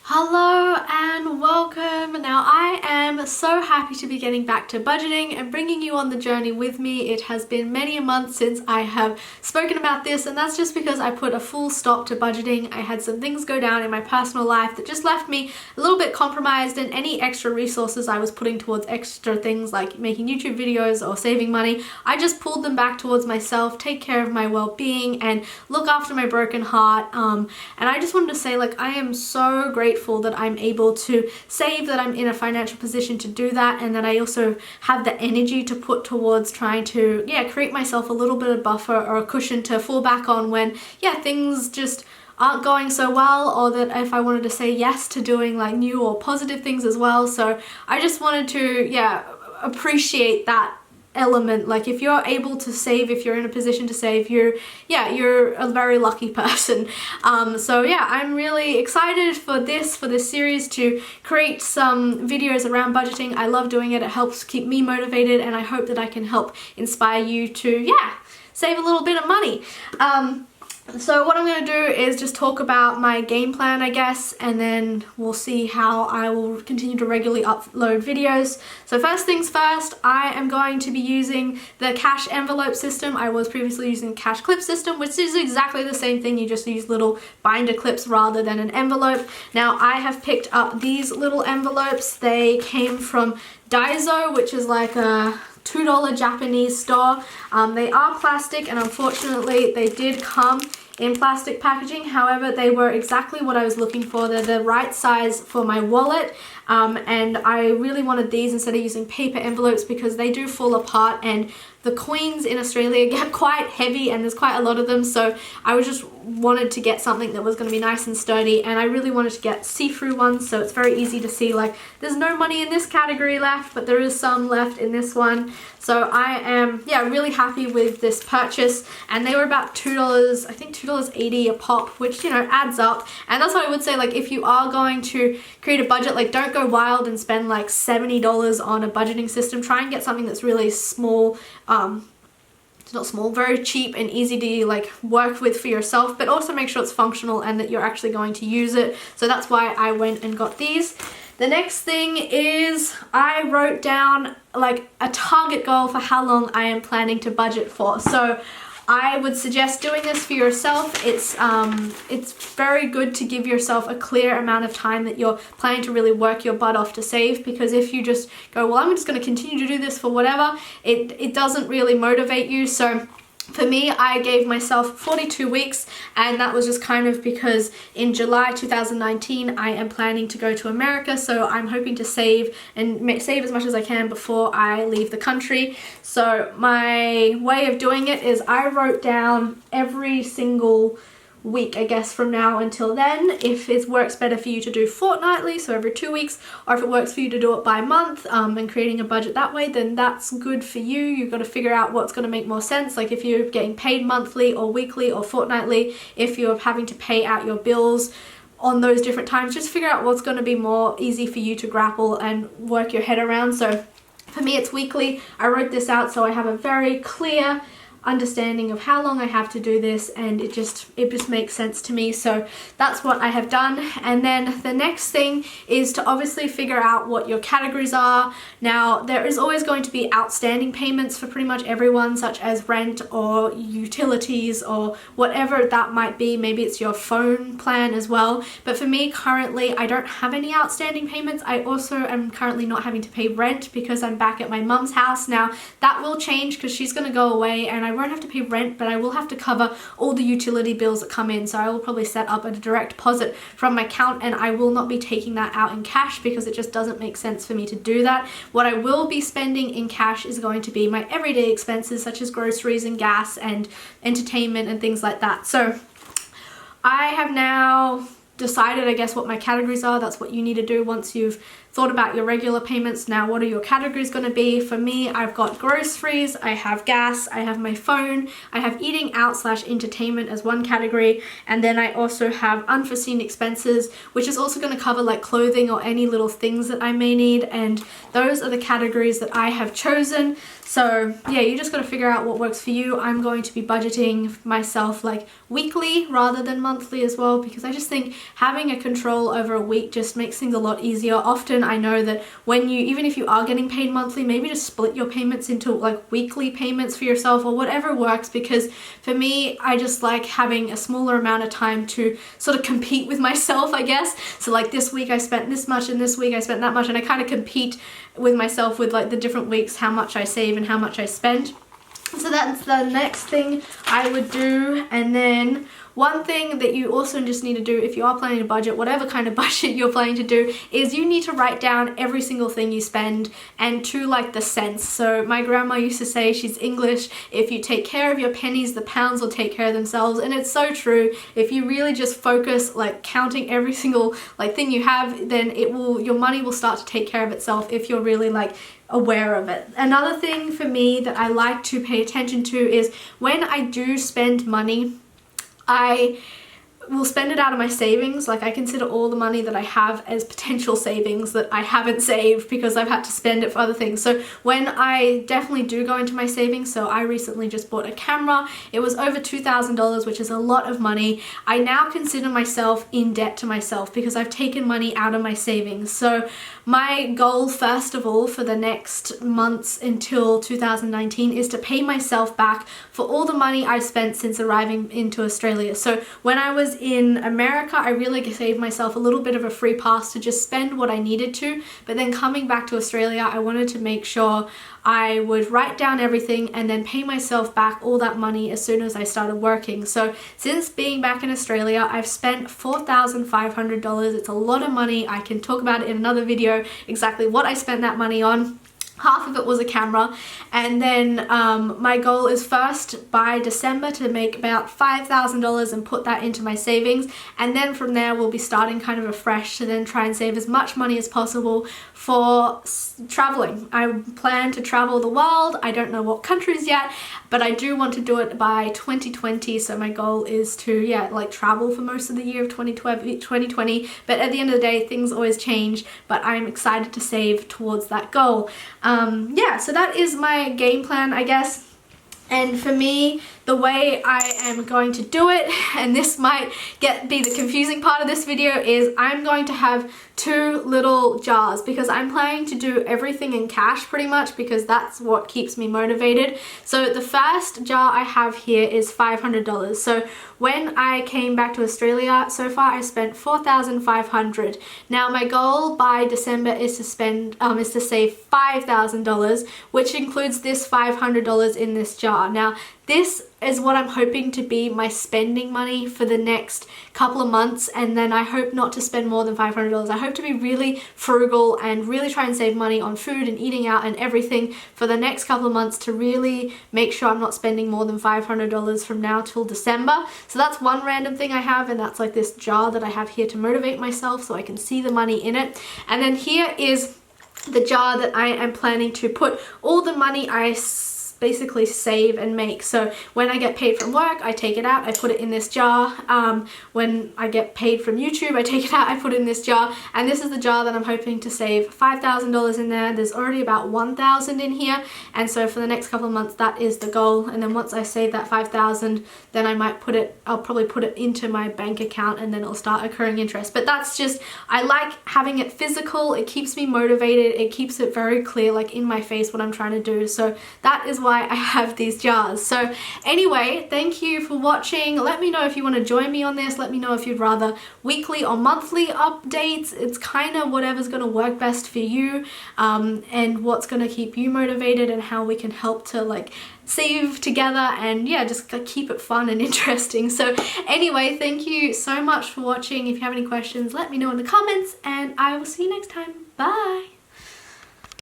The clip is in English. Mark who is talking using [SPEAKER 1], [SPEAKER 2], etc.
[SPEAKER 1] Hello and welcome. Now I am so happy to be getting back to budgeting and bringing you on the journey with me. It has been many a month since I have spoken about this, and that's just because I put a full stop to budgeting. I had some things go down in my personal life that just left me a little bit compromised, and any extra resources I was putting towards extra things like making YouTube videos or saving money, I just pulled them back towards myself, take care of my well-being and look after my broken heart. And I just wanted to say, like, I am so grateful that I'm able to save, that I'm in a financial position to do that, and that I also have the energy to put towards trying to create myself a little bit of buffer or a cushion to fall back on when things just aren't going so well, or that if I wanted to say yes to doing like new or positive things as well. So I just wanted to appreciate that element. Like, if you're able to save, if you're in a position to save, you're a very lucky person. So I'm really excited for this series to create some videos around budgeting. I love doing it. It helps keep me motivated, and I hope that I can help inspire you to save a little bit of money. So what I'm going to do is just talk about my game plan, I guess, and then we'll see how I will continue to regularly upload videos. So first things first, I am going to be using the cash envelope system. I was previously using the cash clip system, which is exactly the same thing. You just use little binder clips rather than an envelope. Now I have picked up these little envelopes. They came from Daiso, which is like a $2 Japanese store. They are plastic, and unfortunately they did come in plastic packaging. However, they were exactly what I was looking for. They're the right size for my wallet, and I really wanted these instead of using paper envelopes because they do fall apart, and the coins in Australia get quite heavy and there's quite a lot of them, so I was just wanted to get something that was going to be nice and sturdy, and I really wanted to get see-through ones so it's very easy to see, like, there's no money in this category left, but there is some left in this one. So I am really happy with this purchase, and they were about $2, I think $2.80 a pop, which adds up. And that's what I would say, like, if you are going to create a budget, like, don't go wild and spend like $70 on a budgeting system. Try and get something that's really small, it's not small, very cheap and easy to like work with for yourself, but also make sure it's functional and that you're actually going to use it. So that's why I went and got these. The next thing is I wrote down like a target goal for how long I am planning to budget for. So I would suggest doing this for yourself. It's very good to give yourself a clear amount of time that you're planning to really work your butt off to save, because if you just go, well, I'm just going to continue to do this for whatever, it doesn't really motivate you. So for me, I gave myself 42 weeks, and that was just kind of because in July 2019 I am planning to go to America, so I'm hoping to save and save as much as I can before I leave the country. So my way of doing it is I wrote down every single week, I guess, from now until then. If it works better for you to do fortnightly, so every 2 weeks, or if it works for you to do it by month, and creating a budget that way, then that's good for you. You've got to figure out what's going to make more sense, like if you're getting paid monthly or weekly or fortnightly, if you're having to pay out your bills on those different times, just figure out what's going to be more easy for you to grapple and work your head around. So for me, it's weekly. I wrote this out so I have a very clear understanding of how long I have to do this, and it just makes sense to me. So that's what I have done. And then the next thing is to obviously figure out what your categories are. Now there is always going to be outstanding payments for pretty much everyone, such as rent or utilities or whatever that might be. Maybe it's your phone plan as well, but for me currently I don't have any outstanding payments. I also am currently not having to pay rent because I'm back at my mum's house. Now that will change because she's going to go away, and I won't have to pay rent, but I will have to cover all the utility bills that come in. So I will probably set up a direct deposit from my account, and I will not be taking that out in cash because it just doesn't make sense for me to do that. What I will be spending in cash is going to be my everyday expenses, such as groceries and gas and entertainment and things like that. So I have now decided, I guess, what my categories are. That's what you need to do once you've thought about your regular payments. Now, what are your categories going to be? For me, I've got groceries, I have gas, I have my phone, I have eating out / entertainment as one category, and then I also have unforeseen expenses, which is also going to cover like clothing or any little things that I may need, and those are the categories that I have chosen. So yeah, you just got to figure out what works for you. I'm going to be budgeting myself like weekly rather than monthly as well, because I just think having a control over a week just makes things a lot easier. Often I know that when you, even if you are getting paid monthly, maybe just split your payments into like weekly payments for yourself or whatever works, because for me, I just like having a smaller amount of time to sort of compete with myself, I guess. So like this week I spent this much and this week I spent that much, and I kind of compete with myself with like the different weeks, how much I save and how much I spend. So that's the next thing I would do. And then one thing that you also just need to do if you are planning a budget, whatever kind of budget you're planning to do, is you need to write down every single thing you spend, and to like the cents. So my grandma used to say, she's English, if you take care of your pennies, the pounds will take care of themselves. And it's so true. If you really just focus like counting every single like thing you have, then it will, your money will start to take care of itself if you're really like aware of it. Another thing for me that I like to pay attention to is when I do spend money, I will spend it out of my savings. Like I consider all the money that I have as potential savings that I haven't saved because I've had to spend it for other things. So when I definitely do go into my savings, so I recently just bought a camera. It was over $2,000, which is a lot of money. I now consider myself in debt to myself because I've taken money out of my savings. So my goal, first of all, for the next months until 2019 is to pay myself back for all the money I've spent since arriving into Australia. So when I was in America, I really saved myself a little bit of a free pass to just spend what I needed to. But then coming back to Australia, I wanted to make sure I would write down everything and then pay myself back all that money as soon as I started working. So since being back in Australia, I've spent $4,500. It's a lot of money. I can talk about it in another video, exactly what I spent that money on. Half of it was a camera, and then my goal is first by December to make about $5,000 and put that into my savings, and then from there we'll be starting kind of afresh to then try and save as much money as possible for traveling. I plan to travel the world. I don't know what countries yet, but I do want to do it by 2020, so my goal is to like travel for most of the year of 2020, but at the end of the day things always change, but I'm excited to save towards that goal. So that is my game plan, I guess. And for me, the way I am going to do it, and this might be the confusing part of this video, is I'm going to have two little jars because I'm planning to do everything in cash pretty much because that's what keeps me motivated. So the first jar I have here is $500. So when I came back to Australia, so far I spent $4,500. Now my goal by December is to save $5,000, which includes this $500 in this jar. Now this is what I'm hoping to be my spending money for the next couple of months, and then I hope not to spend more than $500. I hope to be really frugal and really try and save money on food and eating out and everything for the next couple of months to really make sure I'm not spending more than $500 from now till December. So that's one random thing I have, and that's like this jar that I have here to motivate myself so I can see the money in it. And then here is the jar that I am planning to put all the money I basically save and make. So when I get paid from work, I take it out, I put it in this jar. When I get paid from YouTube, I take it out, I put it in this jar. And this is the jar that I'm hoping to save $5,000 in there. There's already about $1,000 in here. And so for the next couple of months, that is the goal. And then once I save that $5,000, then I'll probably put it into my bank account, and then it'll start accruing interest. But that's just, I like having it physical. It keeps me motivated. It keeps it very clear, like in my face, what I'm trying to do. So that is why I have these jars. So anyway, thank you for watching. Let me know if you want to join me on this. Let me know if you'd rather weekly or monthly updates. It's kind of whatever's going to work best for you, and what's going to keep you motivated, and how we can help to like save together and just keep it fun and interesting. So anyway, thank you so much for watching. If you have any questions, let me know in the comments, and I will see you next time. Bye.